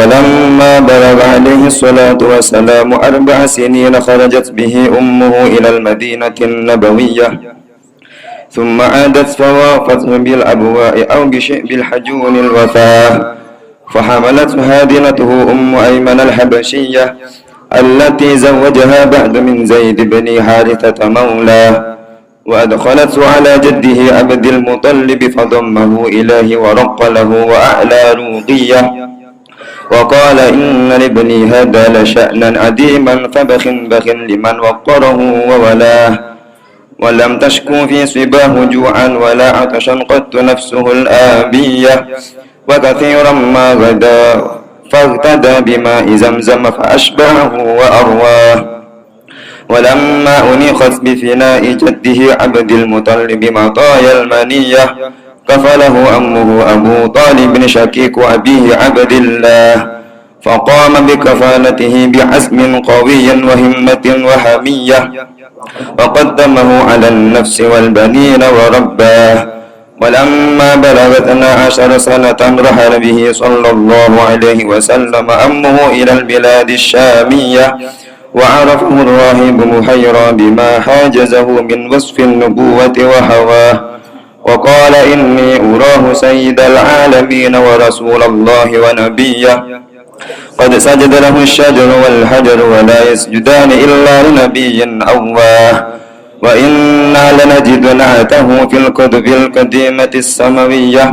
فلما بلغ عليه الصلاة والسلام 4 سنين خرجت به أمه إلى المدينة النبوية ثم عادت فوافته بالأبواء أو بالحجون الوفاة فحملته هادنته أم أيمن الحبشية التي زوجها بعد من زيد بن حارثة مولاه وأدخلته على جده عبد المطلب فضمه إليه ورق له وأعلى روقية وقال إن لابني هذا لشأنا عديما فبخ بخ لمن وقره وولاه ولم تشكو في صباه جوعا ولا عطشا قدت نفسه الآبية وكثيرا ما غدا فاغتدى بماء زمزم فأشبعه وأرواه ولما أنيخت بفناء جده عبد المطلب مطايا المنية كفله أمه أبو طالب شكيك أبيه عبد الله فقام بكفالته بعزم قوي وهمة وحمية وقدمه على النفس والبنين ورباه ولما بلغ 12 سنة رحل به صلى الله عليه وسلم أمه إلى البلاد الشامية وعرفه الراهب محيرا بما حاجزه من وصف النبوة وهواه وقال إني أراه سيد العالمين ورسول الله ونبيه قد سجد له الشجر والحجر ولا يسجدان إلا لنبي أواه وإنا لنجد نعته في الكتب القديمة السماوية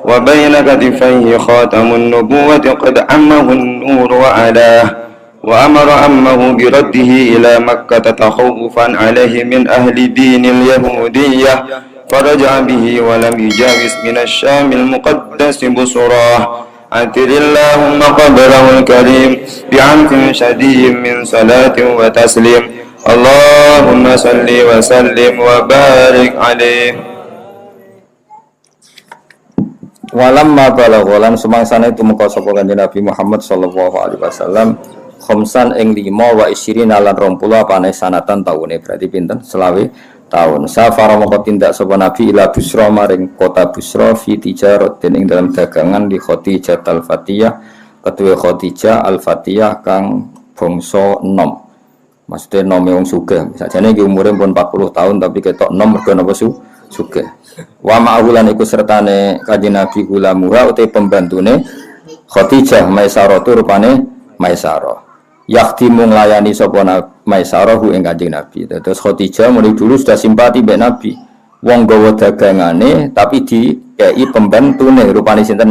وبين كتفيه خاتم النبوة قد عمه النور وعلاه وأمر عمه برده إلى مكة تخوفا عليه من أهل دين اليهودية فرجع به ولم يجاوز من الشام المقدس بصراه عتر اللهم قبره الكريم بعمق شديد من صلاة وتسليم اللهم صل وسلم وبارك عليه. Walamma balagholan sumangsane tumeka sapa kanjeng Nabi Muhammad sallallahu alaihi wasallam khamsan ing 5 wa isyrina lan 20 apane sanatan taune berarti pinten selawe tahun safara mongko tindak sapa Nabi ila Busra maring kota Busra fi tijarat ing dalam dagangan di Khadijah al-Fatiyah ketua Khadijah al-Fatiyah kang bangsa enom maksudnya nome wong sugih sakjane iki umure pun 40 tahun tapi ketok enom mergo napa sugih wa ma'ulan iku sertane kanjeng Nabi gulamuha uti pembantune Khadijah Maisarah rupane Maisarah yakhtimu nglayani sapa Maisarah ing kanjeng Nabi. Terus Khadijah mulai dulu sudah simpati mbek Nabi. Wong gawa dagangane tapi dikei pembantune rupane sinten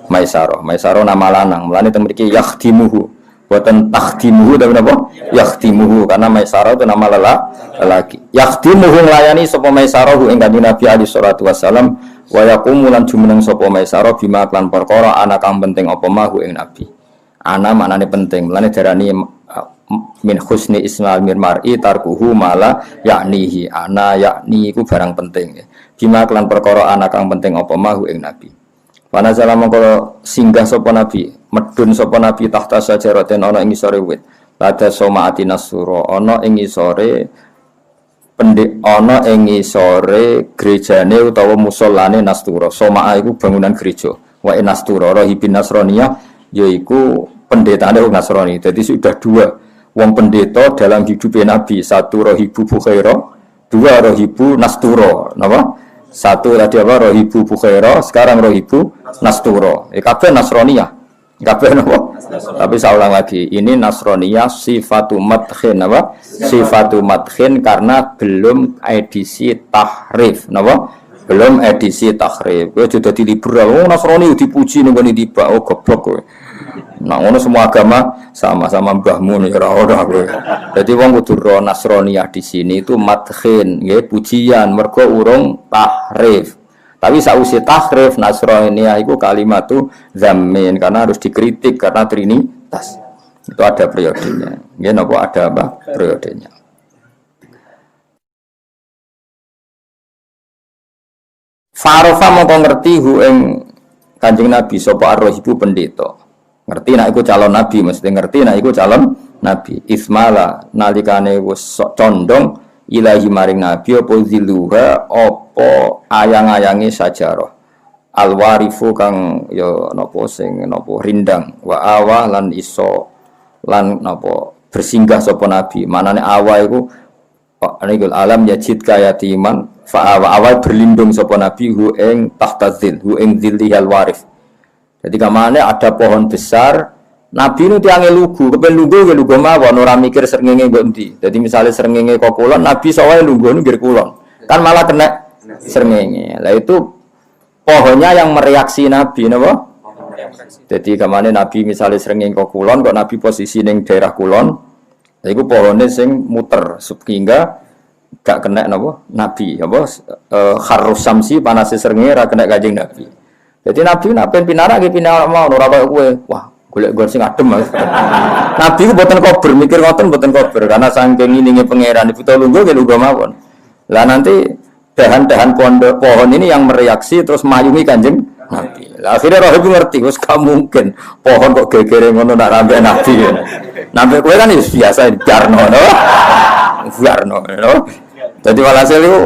Maisarah. Maisarah nama lanang. Mulane teng mriki yakhtimuhu. Boten takhtimuhu tapi napa? Yakhtimuhu karena Maisarah itu nama lelaki. Yakhtimuhu nglayani sapa Maisarah ing kanjeng Nabi alaihi salatu wasalam wa yaqumu lan jumeneng sapa Maisarah bima klan perkara ana kang penting apa mahu ing Nabi. Ana maknane penting, mulane darani min husni ismal mar'i tarkuhu mala yaknihi ana yakni iku barang penting. Bima kelan perkara ana kang penting apa mahu ing Nabi. Wana salama kala singgah sapa Nabi, medun sapa Nabi tahta sajaraten ana ing isore wit. Lada somaati nasura ana ing isore ana ing isore gerejane utawa musallane Nastura. Somaa iku bangunan gereja. Wa Nastura rahibin Nasraniyah yaiku pendetane wong Nasrani. Jadi sudah 2 wong pendeta dalam hidupnya Nabi, 1 Rohibu Bukhaira, 2 Rohibu Nastura. Napa? 1 tadi apa? Rohibu Bukhaira, sekarang Rohibu Nastura. Kabeh Nasraniyah. Kabeh napa? Tapi saya ulang lagi, ini Nasraniyah sifatu madkhin apa? Sifatu madkhin karena belum edisi tahrif. Napa? Belum edisi tahrif. Kowe sudah di liberal. Oh Nasrani dipuji ning ngene tiba. Oh goblok kowe. Nah, ngono semua agama sama-sama mbahmu nih ora ora kowe. Dadi wong kudu ro Nasraniyah di sini itu madkhin, nggih, pujian mergo urung tahrif. Tapi sausi tahrif Nasraniyah iku kalimat tuh zammin karena harus dikritik karena trinitas. Itu ada periodenya. Nggih napa ada apa? Periodenya. Farofa mongko ngerti hu ing Kanjeng Nabi sapa ar-rahibu pendeta. Ngerti nek iku calon nabi, mesti ngerti nek iku calon nabi. Ismala nalikane wis condong ilahi maring nabi apa ziluha apa ayang-ayange sajarah. alwarifu kang ya napa sing napa rindang wa awa lan iso lan napa bersinggah sapa nabi manane awa iku niku alam yajid kayatiman fa awa berlindung sapa nabi hu ing tahtazil hu ing dzillihal warif. Jadi kamane ada pohon besar nabi nu tiange lugu kepen lugu mawon ora mikir srengenge nggo endi. Jadi misalnya srengenge kok kulon nabi sawae lungguh nggir kulon kan malah kena srengenge. Lah itu pohonnya yang mereaksi nabi napa? Jadi kamane nabi misalnya srengenge kok kulon kok nabi posisi ning daerah kulon iku pohone sing muter sehingga gak kena napa nabi apa kharus samsi panase srengenge ra kena kanjeng nabi. Jadi nabi nak pen pinara ge pinara mau ora kaya kowe. Wah, golek gon sing adem. Nabi ku boten kober mikir ngoten boten kober karena saking ngilinge pangeran ibu lungguh ge lungguh mawon. Lah nanti dahan-dahan pohon ini yang mereaksi terus mayungi kanjeng nabi. Lah akhirnya Rahib ngerti wis gak mungkin pohon kok gegere ngono nak rambe nabi. Nabi kowe kan wis biasa jarno no. Jarno no. Jadi walhasil itu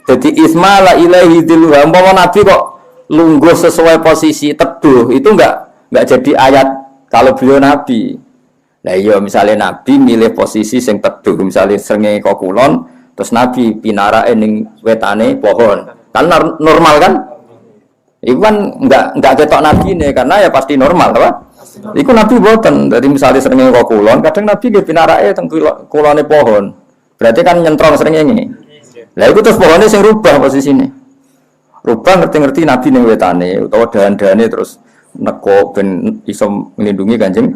jadi ismala ilahi dilu umpama nabi kok lungguh sesuai posisi teduh itu enggak jadi ayat kalau beliau nabi. Lah iya misalnya nabi milih posisi sing teduh misalnya srengenge kok kulon terus nabi pinarake ning wetane pohon. Kan normal kan? Iku kan enggak ketok nabine karena ya pasti normal apa? Iku nabi boten. Jadi misalnya srengenge kok kulon kadang nabi nggih pinarake teng kulone pohon. Berarti kan nyentrong srengenge. Lah iku terus pohone sing rubah posisine. Rubah ngerti-ngerti nabi ning wetane utawa dahan-dahane terus neko ben iso nglindungi kanjeng.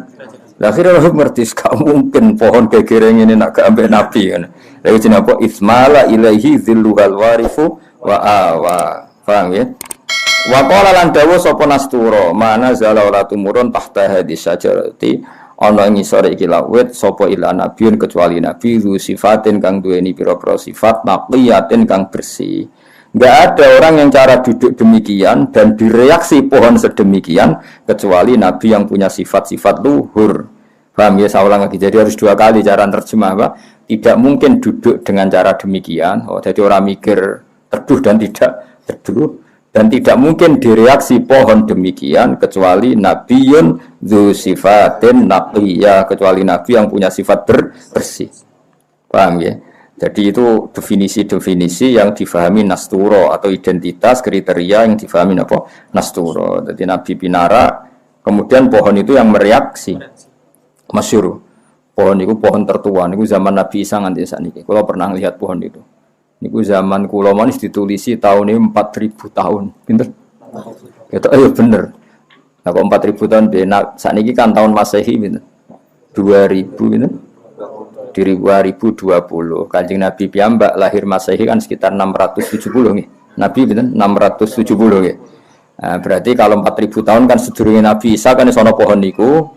Lah akhire ngerti gak mungkin pohon gegere ngene nak gak ambek nabi kan. Lha iki jenenge apa ismala ilaihi dzilluhal warifu wa awa. Paham ya? Wa qala lan dawu sapa nasturo mana zala ora tumurun tahta hadis sajarati ana ngisore iki lawet sapa ila nabiun kecuali nabi zu sifatin kang duweni pira-pira sifat naqiyatin kang bersih. Enggak ada orang yang cara duduk demikian dan direaksi pohon sedemikian kecuali nabi yang punya sifat-sifat luhur. Paham ya, saya ulang lagi. Jadi harus dua kali cara terjemah, Pak. Tidak mungkin duduk dengan cara demikian. Oh, jadi orang mikir teduh dan tidak teduh dan tidak mungkin direaksi pohon demikian kecuali nabiyun dzu sifatin naqiyah, kecuali nabi yang punya sifat bersih. Paham ya? Jadi itu definisi-definisi yang difahami nasturo atau identitas kriteria yang difahami apa nasturo. Jadi Nabi Pinara kemudian pohon itu yang mereaksi. Masyhur. Pohon itu pohon tertua niku zaman Nabi Isa nganti sakniki. Kalau pernah lihat pohon itu. Niku zaman kula manis ditulisi tahun ini 4000 tahun. Pinter? Itu ayo bener. Nah kok 4000 tahun benak sakniki kan tahun Masehi pinter. 2000 pinter. Di 2020 Kanjeng Nabi piyambak lahir Masehi kan sekitar 670 nggih. Nabi pinten 670 nggih. Nah, berarti kalau 4000 tahun kan sedurunge Nabi Isa kan sono pohon niku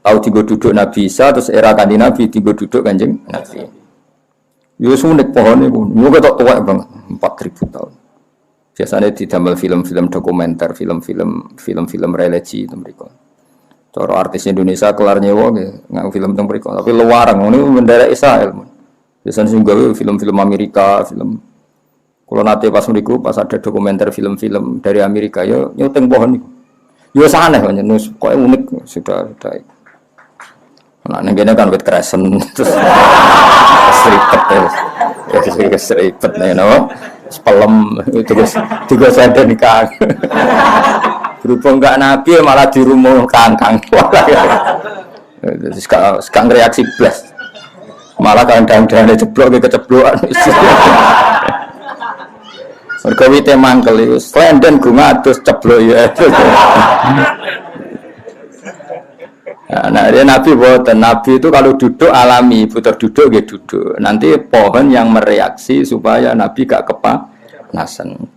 tau digo duduk Nabi Isa terus era Kanjeng Nabi digo duduk Kanjeng Nabi. Yo sunik pohon niku. Niku ketok tuwek banget 4000 tahun. Biasanya didamel film-film dokumenter, film-film religi itu mereka. Cara artis Indonesia kelar nyewa nggak film tentang mereka, tapi luarang ini bendera Israel. Biasanya juga film-film Amerika, film. Kalau nanti pas mereka pas ada dokumenter film-film dari Amerika, yo nyuteng pohon itu. Yo sana kan, kok unik sudah. Nah, negara kan wet kresen, terus seripet ya, seripet nih, no, sepelem itu juga saya nikah. Berhubung enggak nabi malah di rumah kangkang. Sekarang reaksi blas. Malah kadang-kadang jeblok ke keceblokan. Mergo wite mangkel iku slenden gunga adus ceblok ya. Nah, dia nabi boten. Nabi itu kalau duduk alami, putar duduk nggih duduk. Nanti pohon yang mereaksi supaya nabi gak kepanasan.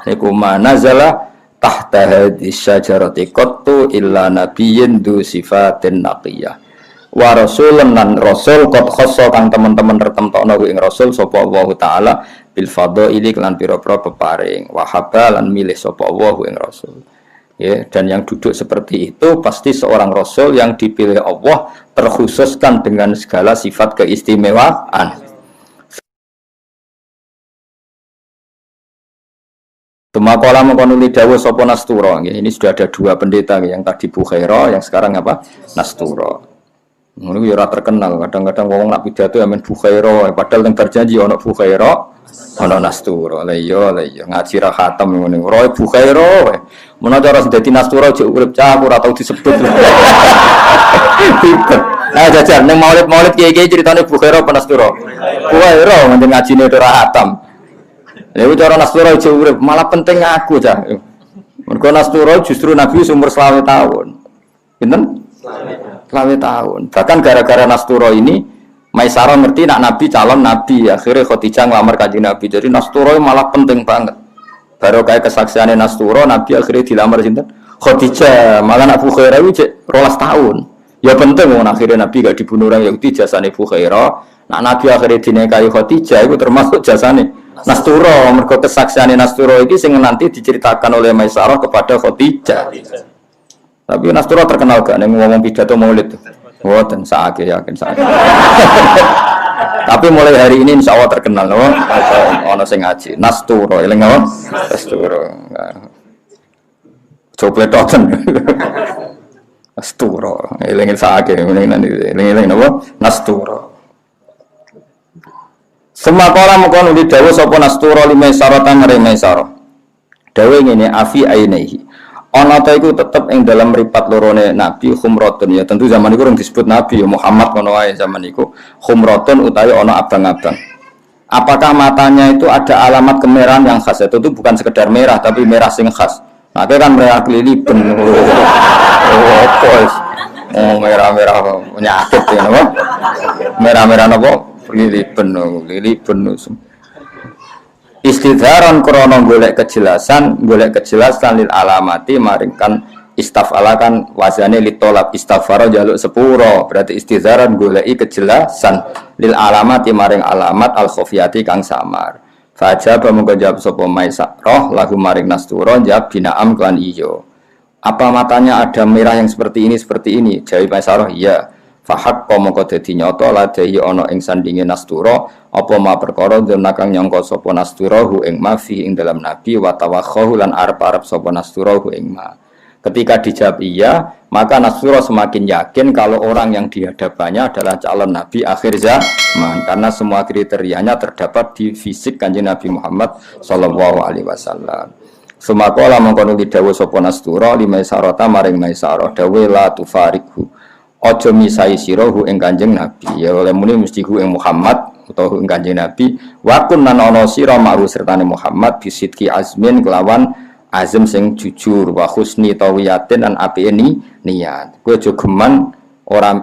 Niku manazala tahta hadis syajarati qattu illa nabiyyin du sifatin naqiyah wa rasulun lan rasul qad khassa kang teman-teman tertemtokno ing rasul sapa Allah taala bil fadhaili lan pira-pira peparing wa habalan milih sapa Allah ing rasul ya. Dan yang duduk seperti itu pasti seorang rasul yang dipilih Allah terkhususkan dengan segala sifat keistimewaan. Tumakola mengkonuli dawa sopo Nasturo. Ini sudah ada dua pendeta yang tadi Bukhaira, yang sekarang apa? Nasturo. Ini ya terkenal. Kadang-kadang ngomong nak pidato ya men Bukhaira, padahal yang berjanji ono Bukhaira, ono Nasturo. Leyo ngaji ra khatam ngene. Roe Bukhaira. Mun cara dadi Nasturo jek urip cah ora tau disebut. Nah jajan ning maulid-maulid kiai-kiai ceritane Bukhaira apa Nasturo? Bukhaira nganti ngajine ora khatam. Lha cara Nasturo jek urip malah penting aku cah. Mergo Nasturo justru Nabi umur 20 tahun. Pinten? 20 tahun. Bahkan gara-gara Nasturo ini Maisarah ngerti nak Nabi calon Nabi, akhirnya Khadijah ngelamar Kanjeng Nabi. Jadi Nasturo malah penting banget. Baru kayak kesaksiannya Nasturo, Nabi akhirnya dilamar sinten? Khadijah. Malah nak Bukhaira itu 12 tahun. Ya penting akhirnya Nabi gak dibunuh orang Yahudi jasane Bukhaira. Nak Nabi akhirnya dinikahi Khadijah itu termasuk jasane Nasturo. Mergo kesaksiannya Nasturo iki sing nanti diceritakan oleh Maisarah kepada Khadijah. Tapi Nasturo terkenal gak ning ngomong pidato Maulid. Mboten sakake yakin sakake. Tapi mulai hari ini insya Allah terkenal loh. Ono sing ngaji Nasturo, eling apa? Nasturo. Coba tonton. Nasturo, eling sakake, eling apa? Nasturo. Semakala mengkono di dawa sapa Nasturo lima saratan maring Maisarah. Dawa ngene afi ainehi. Ana ta iku tetep ing dalam mripat lorone Nabi khumratun ya tentu zaman iku urung disebut Nabi ya Muhammad ngono wae zaman iku khumratun utawi ana abang-abang. Apakah matanya itu ada alamat kemerahan yang khas? Itu bukan sekedar merah tapi merah sing khas. Nah, itu kan merah kelilipan. Oh, merah-merah penyakit ya napa? Merah-merah napa? Kelilipan. Istidharan krono golek kejelasan lil alamati maringkan istafalakan wazane litolab istaghfara jaluk sepuro berarti istidharan goleki kejelasan lil alamati maring alamat al khofiyati kang samar fajaba mongko jawab sapa Maisarah lagu maring Nasturo jawab binaam klan iyo apa matanya ada merah yang seperti ini jawab Maisarah iya fahak mongko dadi nyata ladai ana ing sandinge Nasturo apa ma perkara dene kang nyangka sapa Nasturo hu ing ma fi ing dalam nabi wa tawakhahu lan arep-arep sapa Nasturo hu ing ma ketika dijawab iya maka Nasturo semakin yakin kalau orang yang dihadapannya adalah calon nabi akhir zaman karena semua kriterianya terdapat di fisik Kanjeng Nabi Muhammad sallallahu alaihi wasallam. Sumakola mengkono dawuh sapa Nasturo lima sarata maring Maisarah dawuh la tufarikhu aja misai sira hu ing Kanjeng Nabi ya oleh muni mesti hu ing Muhammad utawa ing Kanjeng Nabi wa kunnan ana sira ma'ru sertane Muhammad bisidki azmin kelawan azam sing jujur wa husni tawiyatin lan apike niat kowe aja geman ora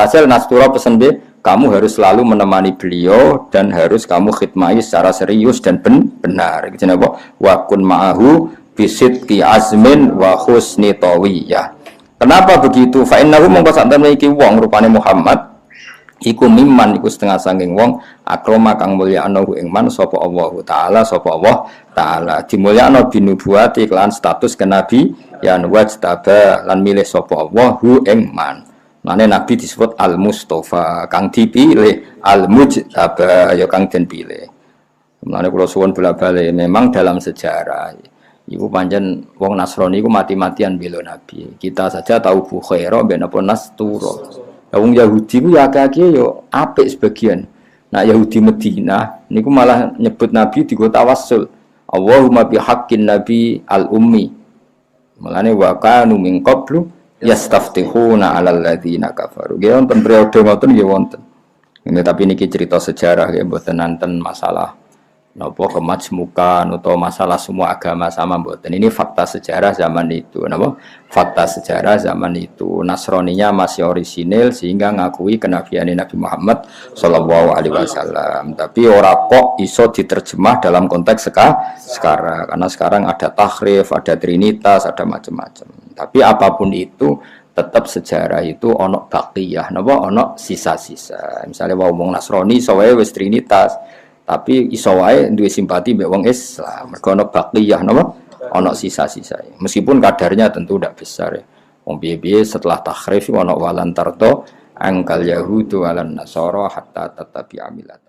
hasil Nasturo pesen be kamu harus selalu menemani beliau dan harus kamu khidmati secara serius dan benar gitu napa wa kun ma'ahu bisidki azmin wa husni tawiyah. Kenapa begitu? Fa innahu mongko sak temene iki wong rupane Muhammad iku mimman iku setengah sanging wong akrama kang mulyakno ing man sapa Allah taala dimulyakno binubuwati lan status kenabi yan wajtaba lan milih sapa Allah hu ing man. Mane nabi disebut al-mustofa kang dipilih al-mujtaba ya kang den pilih. Mane kula suwun bola-bali memang dalam sejarah iku pancen wong Nasrani iku mati-matian bela Nabi. Kita saja tahu Bukhaira ben apa Nasturo. Wong Yahudi ku ya akeh yo apik sebagian. Nah Yahudi Madinah niku malah nyebut Nabi digo tawassul. Allahumma bihaqqin nabi al-ummi. Mulane wa kanu min qablu yastaftihuna 'alal ladzina kafaru. Nggih wonten periode ngoten nggih wonten. Ini tapi niki cerita sejarah ya mboten nanten masalah napa kemajmukan atau masalah semua agama sama mboten. Ini fakta sejarah zaman itu napa? Fakta sejarah zaman itu Nasraninya masih orisinil sehingga ngakui kenabian Nabi Muhammad sallallahu alaihi wasallam. Tapi ora kok iso diterjemah dalam konteks sekarang karena sekarang ada tahrif, ada trinitas, ada macam-macam. Tapi apapun itu tetap sejarah itu ono baqiyah napa ono sisa-sisa. Misalnya wong Nasrani sawae wis trinitas tapi iso wae duwe simpati mbek wong Islam. Mergo ana baqiyah napa? Ana sisa-sisa. Meskipun kadarnya tentu tidak besar ya. Wong piye-piye setelah tahrif ana walan tarto angkal yahudu walan nasara hatta tatabi amilat.